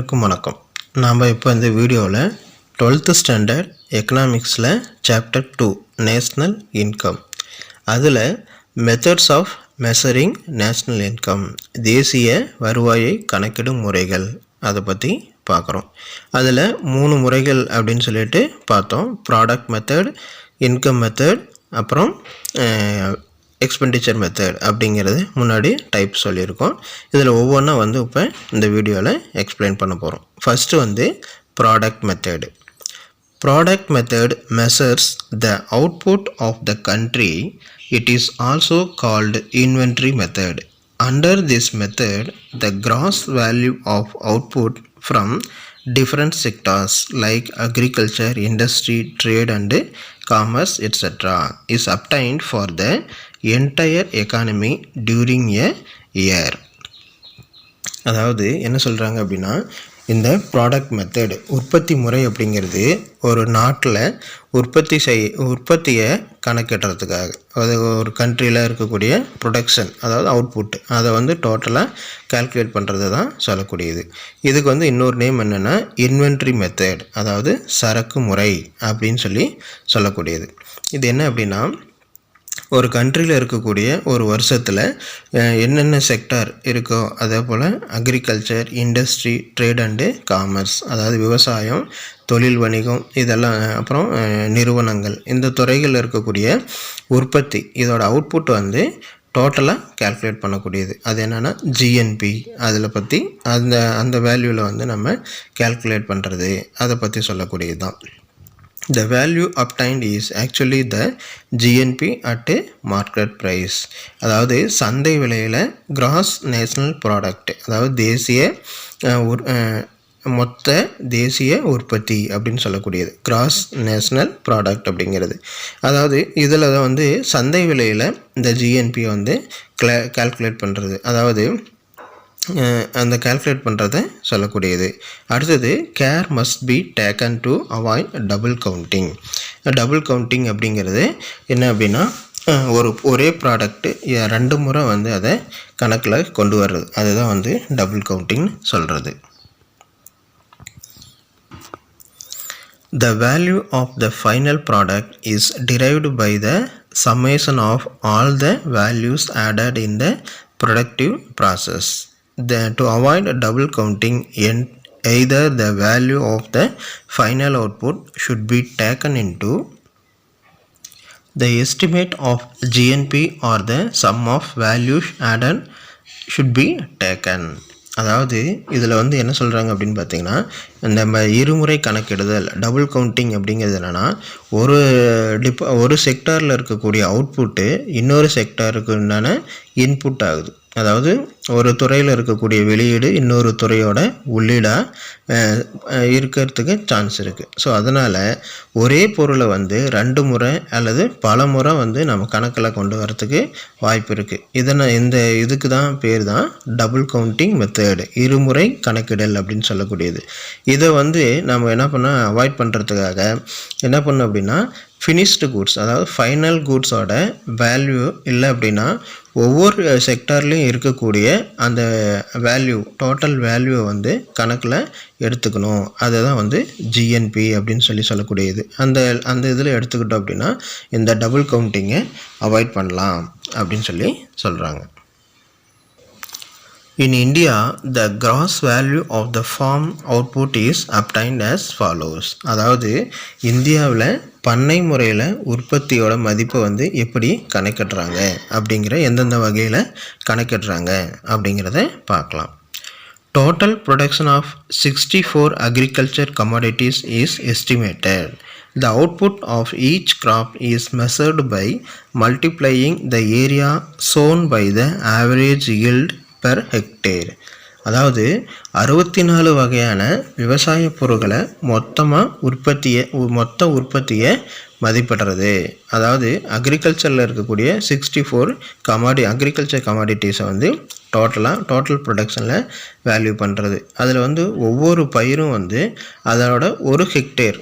அனைவருக்கும் வணக்கம். நாம் இப்போ இந்த வீடியோவில் 12th ஸ்டாண்டர்ட் எக்கனாமிக்ஸில் சாப்டர் 2 நேஷ்னல் இன்கம், அதில் methods of measuring national income, தேசிய வருவாயை கணக்கிடும் முறைகள், அதை பற்றி பார்க்குறோம். அதில் 3 முறைகள் அப்படின்னு சொல்லிட்டு பார்த்தோம். ப்ராடக்ட் மெத்தட், இன்கம் மெத்தட், அப்புறம் எக்ஸ்பெண்டிச்சர் மெத்தட் அப்படிங்கிறது முன்னாடி டைப் சொல்லியிருக்கோம். இதில் ஒவ்வொன்றா இப்போ இந்த வீடியோவில் எக்ஸ்பிளைன் பண்ண போகிறோம். First product method. Product method measures the output of the country. It is also called inventory method. Under this method the gross value of output from different sectors like agriculture, industry, trade and commerce etc. is obtained for the entire economy during a year. அதாவது என்ன சொல்கிறாங்க அப்படின்னா, இந்த product method உற்பத்தி முறை அப்படிங்கிறது ஒரு நாட்டில் உற்பத்தியை கணக்கிடுறதுக்காக, அதாவது ஒரு கண்ட்ரியில் இருக்கக்கூடிய ப்ரொடக்ஷன், அதாவது அவுட்புட், அதை டோட்டலாக கால்குலேட் பண்ணுறது தான் சொல்லக்கூடியது. இதுக்கு இன்னொரு நேம் என்னென்னா இன்வென்ட்ரி மெத்தட், அதாவது சரக்கு முறை அப்படின்னு சொல்லக்கூடியது. இது என்ன அப்படின்னா, ஒரு கண்ட்ரியில் இருக்கக்கூடிய ஒரு வருஷத்தில் என்னென்ன செக்டார் இருக்கோ, அதே போல் agriculture, industry, trade and commerce, அதாவது விவசாயம், தொழில் வணிகம், இதெல்லாம், அப்புறம் நிறுவனங்கள், இந்த துறைகளில் இருக்கக்கூடிய உற்பத்தி, இதோட அவுட்புட் டோட்டலாக கால்குலேட் பண்ணக்கூடியது. அது என்னென்னா ஜிஎன்பி, அதில் பற்றி அந்த வேல்யூவில் நம்ம கால்குலேட் பண்ணுறது, அதை பற்றி சொல்லக்கூடியது தான். The value obtained is actually the GNP at a market price. அதாவது சந்தை விலையில் கிராஸ் நேஷ்னல் ப்ராடக்ட், அதாவது மொத்த தேசிய உற்பத்தி அப்படின்னு சொல்லக்கூடியது கிராஸ் நேஷ்னல் ப்ராடக்ட் அப்படிங்கிறது. அதாவது இதில் சந்தை விலையில் இந்த ஜிஎன்பியை கால்குலேட் பண்ணுறது, அதாவது அந்த கால்குலேட் பண்ணுறதை சொல்லக்கூடியது. அடுத்தது care must be taken to avoid double counting. Double counting அப்படிங்கிறது என்ன அப்படின்னா, ஒரே ப்ராடக்ட்டு 2 முறை அதை கணக்கில் கொண்டு வர்றது, அதுதான் டபுள் கவுண்டிங் சொல்கிறது. The value of the final product is derived by the summation of all the values added in the productive process. To avoid double counting, either the value of the final output should be taken into the estimate of GNP or the sum of values added should be taken. அதாவது இதில் என்ன சொல்கிறாங்க அப்படின்னு பார்த்தீங்கன்னா, நம்ம இருமுறை கணக்கிடுதல், double counting அப்படிங்கிறது என்னென்னா, ஒரு செக்டாரில் இருக்கக்கூடிய அவுட்புட்டு இன்னொரு செக்டாருக்கு உண்டான இன்புட் ஆகுது. அதாவது ஒரு துறையில் இருக்கக்கூடிய வெளியீடு இன்னொரு துறையோட உள்ளீடாக இருக்கிறதுக்கு சான்ஸ் இருக்குது. ஸோ அதனால் ஒரே பொருளை 2 முறை அல்லது பல முறை நம்ம கணக்கில் கொண்டு வரத்துக்கு வாய்ப்பு இருக்குது. இதுக்கு தான் பேர் தான் டபுள் கவுண்டிங் மெத்தடு, இருமுறை கணக்கிடல் அப்படின்னு சொல்லக்கூடியது. இதை நம்ம என்ன பண்ணால் அவாய்ட் பண்ணுறதுக்காக என்ன பண்ணோம் அப்படின்னா, ஃபினிஷ்டு கூட்ஸ், அதாவது ஃபைனல் கூட்ஸோட வேல்யூ இல்லை அப்படின்னா, ஒவ்வொரு செக்டார்லேயும் இருக்கக்கூடிய அந்த வேல்யூ, டோட்டல் வேல்யூவை கணக்கில் எடுத்துக்கணும். அதை தான் ஜிஎன்பி அப்படின்னு சொல்லக்கூடியது. அந்த இதில் எடுத்துக்கிட்டோம் அப்படின்னா இந்த டபுள் கவுண்டிங்கை அவாய்ட் பண்ணலாம் அப்படின்னு சொல்கிறாங்க. In India, the gross value of the farm output is obtained as follows. அதாவது இந்தியாவில் பண்ணை முறையில் உற்பத்தியோட மதிப்பை எப்படி கணக்கிடுறாங்க அப்படிங்கிற, எந்தெந்த வகையில் கணக்கிடுறாங்க அப்படிங்கிறத பார்க்கலாம். Total production of 64 agriculture commodities is estimated. The output of each crop is measured by multiplying the area sown by the average yield per hectare. அதாவது 64 வகையான விவசாய பொருட்களை மொத்த உற்பத்தியை மதிப்பிடுறது. அதாவது அக்ரிகல்ச்சரில் இருக்கக்கூடிய 64 அக்ரிகல்ச்சர் கமாடிட்டிஸை டோட்டல் ப்ரொடக்ஷனில் வேல்யூ பண்ணுறது. அதில் ஒவ்வொரு பயிரும் அதோட 1 ஹெக்டேர்,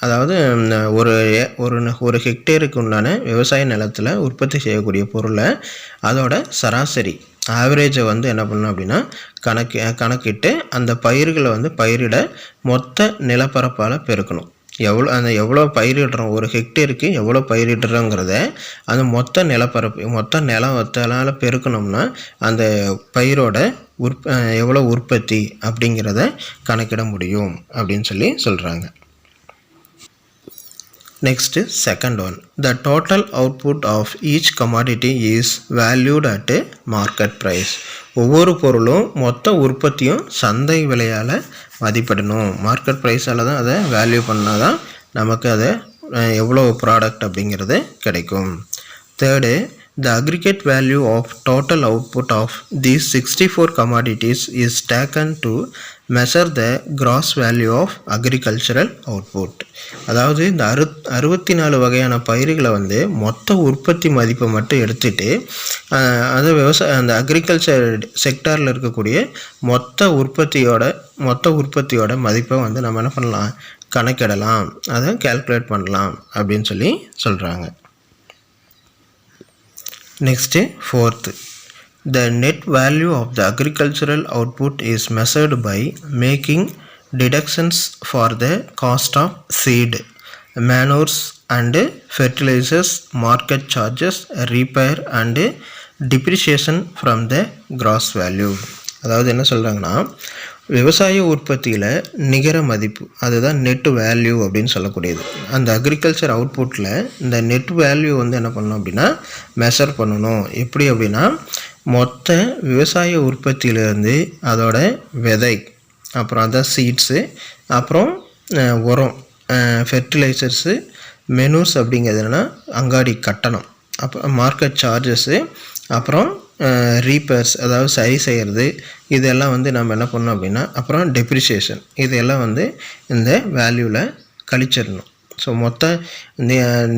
அதாவது ஒரு ஹெக்டேருக்கு உண்டான விவசாய நிலத்தில் உற்பத்தி செய்யக்கூடிய பொருளை அதோட சராசரி ஆவரேஜை வந்து என்ன பண்ணணும் அப்படின்னா கணக்கிட்டு அந்த பயிர்களை வந்து பயிரிட மொத்த நிலப்பரப்பால் பெருக்கணும். எவ்வளோ பயிரிடுறோம், ஒரு ஹெக்டேருக்கு எவ்வளோ பயிரிடுறோங்கிறத அந்த மொத்த நிலப்பரப்பு மொத்த நிலத்தால் பெருக்கணும்னா அந்த பயிரோட எவ்வளோ உற்பத்தி அப்படிங்கிறத கணக்கிட முடியும் அப்படின்னு சொல்கிறாங்க. Next, second one. The total output of each commodity is valued at a market price. ஒவ்வொரு பொருளும் மொத்த உற்பத்தியும் சந்தை விலையால் மதிப்பிடணும். மார்க்கெட் ப்ரைஸால் தான் அதை வேல்யூ பண்ணால் தான் நமக்கு அதை எவ்வளோ ப்ராடக்ட் அப்படிங்கிறது கிடைக்கும். Third, the aggregate value of total output of these 64 commodities is taken to measure the gross value of agricultural output. அதாவது இந்த 64 வகையான பயிர்களை வந்து மொத்த உற்பத்தி மதிப்பை மட்டும் எடுத்துட்டு அது அந்த அக்ரிகல்ச்சர் செக்டாரில் இருக்கக்கூடிய மொத்த உற்பத்தியோட மதிப்பை வந்து நம்ம என்ன பண்ணலாம், கணக்கிடலாம், அதை கால்குலேட் பண்ணலாம் அப்படின்னு சொல்கிறாங்க. Next, fourth, the net value of the agricultural output is measured by making deductions for the cost of seed, manures and fertilizers, market charges, repair and depreciation from the gross value. அதாவது என்ன சொல்கிறாங்கன்னா, விவசாய உற்பத்தியில் நிகர மதிப்பு, அதுதான் net value அப்படின்னு சொல்லக்கூடியது. அந்த அக்ரிகல்ச்சர் அவுட்புட்டில் இந்த நெட் வேல்யூ வந்து என்ன பண்ணணும் அப்படின்னா மெஷர் பண்ணணும். எப்படி அப்படின்னா, மொத்த விவசாய உற்பத்தியிலேருந்து அதோட விதை, அப்புறம் அதான் சீட்ஸு, அப்புறம் உரம், ஃபெர்டிலைசர்ஸு, மெனூஸ் அப்படிங்கிறது என்னென்னா அங்காடி கட்டணம், அப்புறம் மார்க்கெட் சார்ஜஸ்ஸு, அப்புறம் ரீப்பேர்ஸ் அதாவது சரி செய்கிறது, இதெல்லாம் வந்து நம்ம என்ன பண்ணோம் அப்படின்னா, அப்புறம் டெப்ரிசியேஷன், இதெல்லாம் வந்து இந்த வேல்யூவில் கழிச்சிடணும். ஸோ மொத்த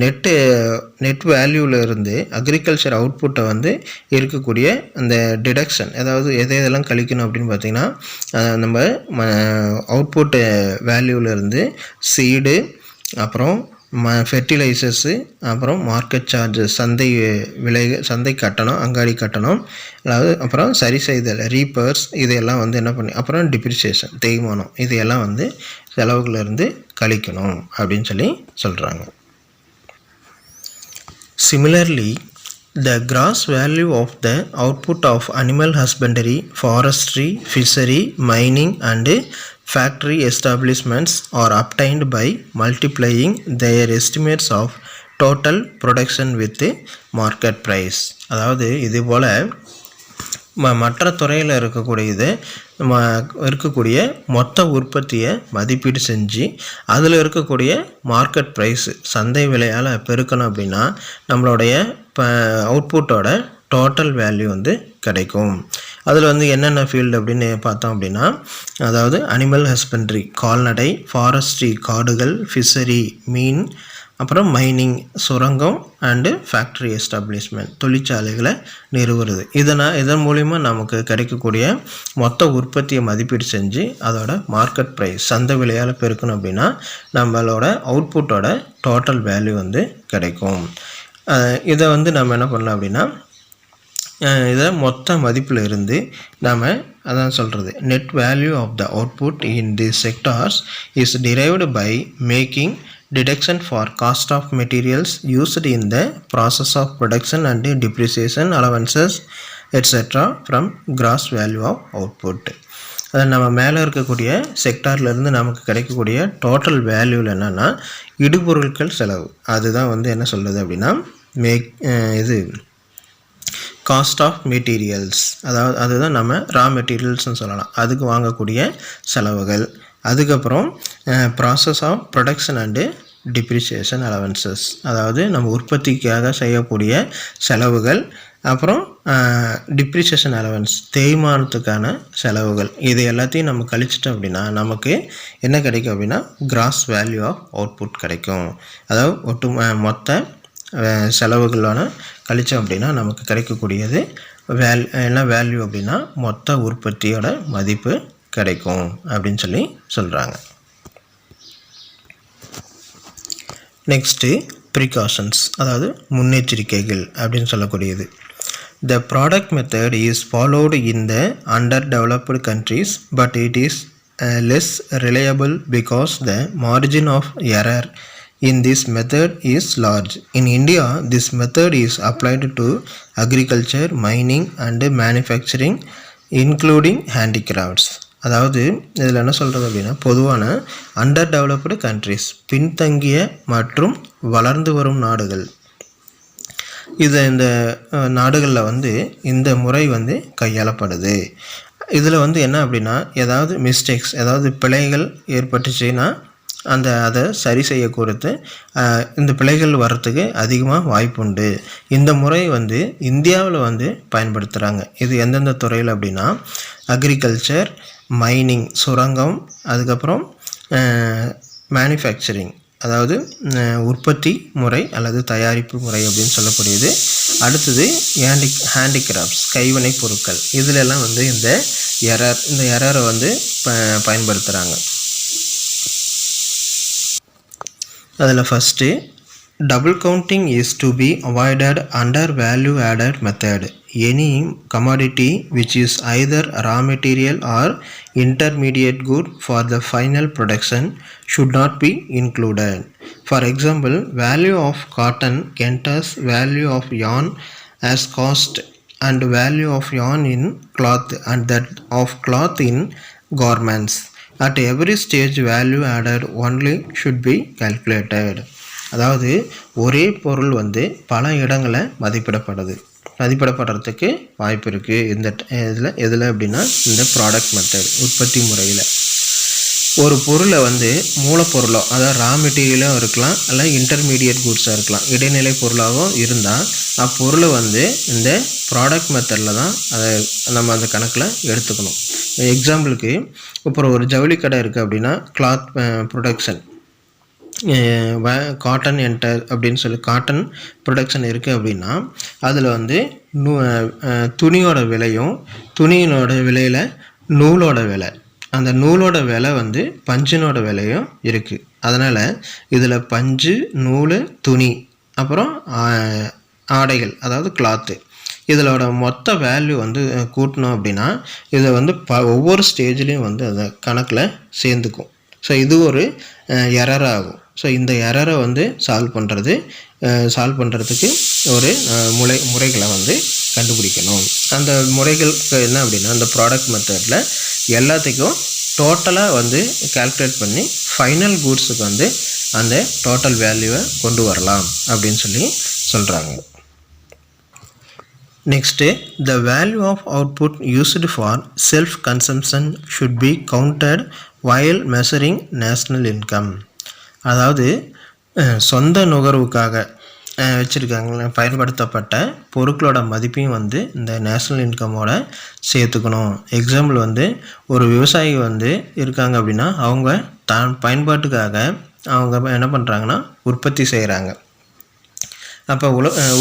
நெட் வேல்யூவில் இருந்து அக்ரிகல்ச்சர் அவுட்புட்டை வந்து இருக்கக்கூடிய அந்த டிடக்ஷன், அதாவது எதெல்லாம் கழிக்கணும் அப்படின்னு பார்த்திங்கன்னா, நம்ம அவுட்புட் வேல்யூவில் இருந்து சீடு, அப்புறம் ஃபெர்டிலைசர்ஸு, அப்புறம் மார்க்கெட் சார்ஜஸ், சந்தை கட்டணம், அங்காடி கட்டணம், அதாவது அப்புறம் சரி செய்தல், ரீப்பேர்ஸ், இதையெல்லாம் வந்து என்ன பண்ணி, அப்புறம் டிப்ரிசியேஷன், தேய்மானம், இதையெல்லாம் வந்து செலவுகளிலிருந்து கழிக்கணும் அப்படின்னு சொல்கிறாங்க. Similarly, the gross value of the output of animal husbandry, forestry, fishery, mining and factory establishments are obtained by multiplying their estimates of total production with market price. அதாவது இது போல் மற்ற துறையில் இருக்கக்கூடிய மொத்த உற்பத்தியை மதிப்பீடு செஞ்சு அதில் இருக்கக்கூடிய மார்க்கெட் ப்ரைஸு சந்தை விலையால் பெருக்கணும் அப்படின்னா நம்மளுடைய அவுட்புட்டோட டோட்டல் வேல்யூ வந்து கிடைக்கும். அதில் வந்து என்னென்ன ஃபீல்டு அப்படின்னு பார்த்தோம் அப்படின்னா, அதாவது அனிமல் ஹஸ்பண்ட்ரி கால்நடை, ஃபாரஸ்ட்ரி காடுகள், ஃபிஷரி மீன், அப்புறம் மைனிங் சுரங்கம் அண்டு ஃபேக்ட்ரி எஸ்டாப்ளிஷ்மெண்ட் தொழிற்சாலைகளை நிறுவுறது. இதன் மூலிமா நமக்கு கிடைக்கக்கூடிய மொத்த உற்பத்தியை மதிப்பீடு செஞ்சு அதோட மார்க்கெட் ப்ரைஸ் சந்தை விலையால் பெருக்கணும் அப்படின்னா நம்மளோட அவுட்புட்டோட டோட்டல் வேல்யூ வந்து கிடைக்கும். இதை வந்து நம்ம என்ன பண்ணலாம் அப்படின்னா, இதை மொத்த மதிப்பில் இருந்து நாம் அதான் சொல்கிறது net value of the output in the sectors is derived by making deduction for cost of materials used in the process of production and depreciation, allowances etc. from gross value of output. அதை நம்ம மேலே இருக்கக்கூடிய செக்டார்லேருந்து நமக்கு கிடைக்கக்கூடிய total வேல்யூவில் என்னென்னா இடுபொருட்கள் செலவு, அதுதான் வந்து என்ன சொல்கிறது அப்படின்னா காஸ்ட் ஆஃப் மெட்டீரியல்ஸ், அதாவது அதுதான் நம்ம ரா மெட்டீரியல்ஸ்னு சொல்லலாம், அதுக்கு வாங்கக்கூடிய செலவுகள். அதுக்கப்புறம் process of production and depreciation allowances, அதாவது நம்ம உற்பத்திக்காக செய்யக்கூடிய செலவுகள். அப்புறம் டிப்ரிசியேஷன் அலவன்ஸ் தேய்மானத்துக்கான செலவுகள். இது எல்லாத்தையும் நம்ம கழிச்சிட்டோம் அப்படின்னா நமக்கு என்ன கிடைக்கும் அப்படின்னா கிராஸ் வேல்யூ ஆஃப் அவுட்புட் கிடைக்கும். அதாவது மொத்த செலவுகளான கழிச்சோம் அப்படின்னா நமக்கு கிடைக்கக்கூடியது என்ன வேல்யூ அப்படின்னா மொத்த உற்பத்தியோட மதிப்பு கிடைக்கும் அப்படின்னு சொல்கிறாங்க. நெக்ஸ்ட்டு ப்ரிகாஷன்ஸ், அதாவது முன்னெச்சரிக்கைகள் அப்படின்னு சொல்லக்கூடியது. The product method is followed in the underdeveloped countries, but it is less reliable because the margin of error in this method is large. In India, this method is applied to agriculture, mining and manufacturing, including handicrafts. அதாவது இதில் என்ன சொல்கிறது அப்படின்னா, பொதுவான under developed countries, பின்தங்கிய மற்றும் வளர்ந்து வரும் நாடுகள், இந்த நாடுகளில் இந்த முறை கையாளப்படுது. இதில் என்ன அப்படின்னா, ஏதாவது மிஸ்டேக்ஸ், ஏதாவது பிழைகள் ஏற்பட்டுச்சுன்னா அதை சரி செய்ய கொடுத்து இந்த பிழைகள் வர்றதுக்கு அதிகமாக வாய்ப்புண்டு. இந்த முறை இந்தியாவில் பயன்படுத்துகிறாங்க. இது எந்தெந்த துறையில் அப்படின்னா, அக்ரிகல்ச்சர், மைனிங், சுரங்கம், அதுக்கப்புறம் மேனுஃபேக்சரிங், அதாவது உற்பத்தி முறை அல்லது தயாரிப்பு முறை அப்படின்னு சொல்லக்கூடியது. அடுத்தது ஹேண்டிகிராஃப்ட்ஸ், கைவினை பொருட்கள். இதிலெல்லாம் இந்த எரரை பயன்படுத்துகிறாங்க. அதில் first, double counting is to be avoided under value added method. Any commodity which is either raw material or intermediate good for the final production should not be included. For example, value of cotton enters value of yarn as cost and value of yarn in cloth and that of cloth in garments. At every stage value added only should be calculated. அதாவது ஒரே பொருள் பல இடங்களில் மதிப்பிடப்படுறதுக்கு வாய்ப்பு இருக்குது. இந்த எதில் அப்படின்னா, இந்த ப்ராடக்ட் மெத்தட், உற்பத்தி முறையில். ஒரு பொருளை மூலப்பொருளோ, அதாவது ரா மெட்டீரியலாக இருக்கலாம், இல்லை இன்டர்மீடியட் குட்ஸாக இருக்கலாம், இடைநிலை பொருளாகவும் இருந்தால் அப்பொருளை இந்த ப்ராடக்ட் மெத்தடில் தான் அதை நம்ம அந்த கணக்கில் எடுத்துக்கணும். எக்ஸாம்பிளுக்கு, இப்போ ஒரு ஜவுளி கடை இருக்குது அப்படின்னா, கிளாத் ப்ரொடக்ஷன், காட்டன் என்டர் அப்படின்னு சொல்லி காட்டன் ப்ரொடக்ஷன் இருக்குது அப்படின்னா, அதில் துணியோட விலையும், துணியினோட விலையில் நூலோட விலை, அந்த நூலோட விலை பஞ்சினோட விலையும் இருக்குது. அதனால் இதில் பஞ்சு, நூல், துணி, அப்புறம் ஆடைகள், அதாவது கிளாத்து, இதோட மொத்த வேல்யூ கூட்டணும் அப்படின்னா இதை ஒவ்வொரு ஸ்டேஜ்லேயும் அதை கணக்கில் சேர்ந்துக்கும். ஸோ இது ஒரு எரர் ஆகும். ஸோ இந்த எரரை சால்வ் பண்ணுறதுக்கு ஒரு முறைகளை கண்டுபிடிக்கணும். அந்த முறைகளுக்கு என்ன அப்படின்னா, அந்த ப்ராடக்ட் மெத்தடில் எல்லாத்துக்கும் டோட்டலாக கால்குலேட் பண்ணி ஃபைனல் கூட்ஸுக்கு அந்த டோட்டல் வேல்யூவை கொண்டு வரலாம் அப்படின்னு சொல்கிறாங்க. Next, the value of output used for self-consumption should be counted while measuring national income. அதாவது சொந்த நுகர்வுக்காக வச்சுருக்காங்க பயன்படுத்தப்பட்ட பொருட்களோட மதிப்பையும் இந்த நேஷ்னல் இன்கமோட சேர்த்துக்கணும். எக்ஸாம்பிள் ஒரு விவசாயி இருக்காங்க அப்படின்னா, அவங்க தான் பயன்பாட்டுக்காக அவங்க என்ன பண்ணுறாங்கன்னா உற்பத்தி செய்கிறாங்க. அப்போ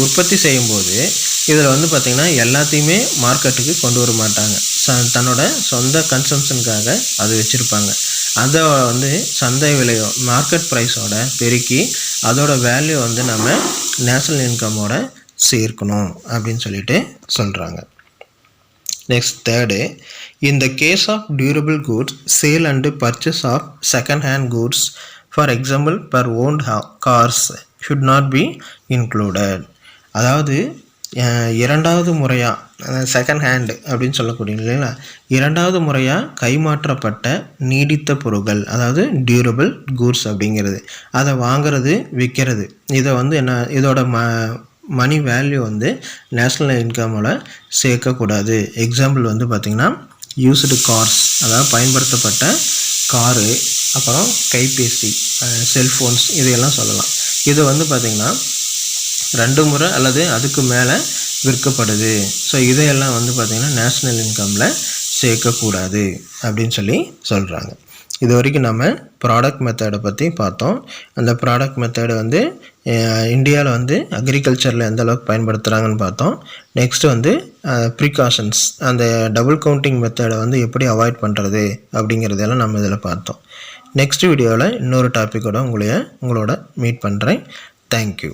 உற்பத்தி செய்யும்போது இதில் பார்த்திங்கன்னா எல்லாத்தையுமே மார்க்கெட்டுக்கு கொண்டு வர மாட்டாங்க. தன்னோட சொந்த கன்சம்ஷனுக்காக அது வச்சுருப்பாங்க. அதை சந்தை விலையோ, மார்க்கெட் ப்ரைஸோட பெருக்கி அதோட வேல்யூ நம்ம நேஷ்னல் இன்கமோட சேர்க்கணும் அப்படின்னு சொல்கிறாங்க. Next, third, in the case of durable goods, sale and purchase of second hand goods, for example pre owned cars should not be included. அதாவது இரண்டாவது முறையாக செகண்ட் ஹேண்டு அப்படின்னு சொல்லக்கூடிய இல்லைங்களா, இரண்டாவது முறையாக கைமாற்றப்பட்ட நீடித்த பொருட்கள், அதாவது டியூரபிள் கூட்ஸ் அப்படிங்கிறது, அதை வாங்கிறது, விற்கிறது, இதை என்ன இதோட மணி வேல்யூ நேஷ்னல் இன்கமோட சேர்க்கக்கூடாது. எக்ஸாம்பிள் பார்த்திங்கன்னா, யூஸ்டு கார்ஸ், அதாவது பயன்படுத்தப்பட்ட காரு, அப்புறம் கைபேசி, செல்ஃபோன்ஸ், இதையெல்லாம் சொல்லலாம். இது பார்த்திங்கன்னா 2 முறை அல்லது அதுக்கு மேலே விற்கப்படுது. ஸோ இதையெல்லாம் பார்த்திங்கன்னா நேஷ்னல் இன்கமில் சேர்க்கக்கூடாது அப்படின்னு சொல்கிறாங்க. இது வரைக்கும் நம்ம ப்ராடக்ட் மெத்தடை பற்றி பார்த்தோம். அந்த ப்ராடக்ட் மெத்தடு இந்தியாவில் அக்ரிகல்ச்சரில் எந்த அளவுக்கு பயன்படுத்துகிறாங்கன்னு பார்த்தோம். நெக்ஸ்ட்டு ப்ரிகாஷன்ஸ், அந்த டபுள் கவுண்டிங் மெத்தடை எப்படி அவாய்ட் பண்ணுறது அப்படிங்கிறதெல்லாம் நம்ம இதில் பார்த்தோம். நெக்ஸ்ட் வீடியோவில் இன்னொரு டாப்பிக்கோட உங்களோட மீட் பண்ணுறேன். தேங்க்யூ.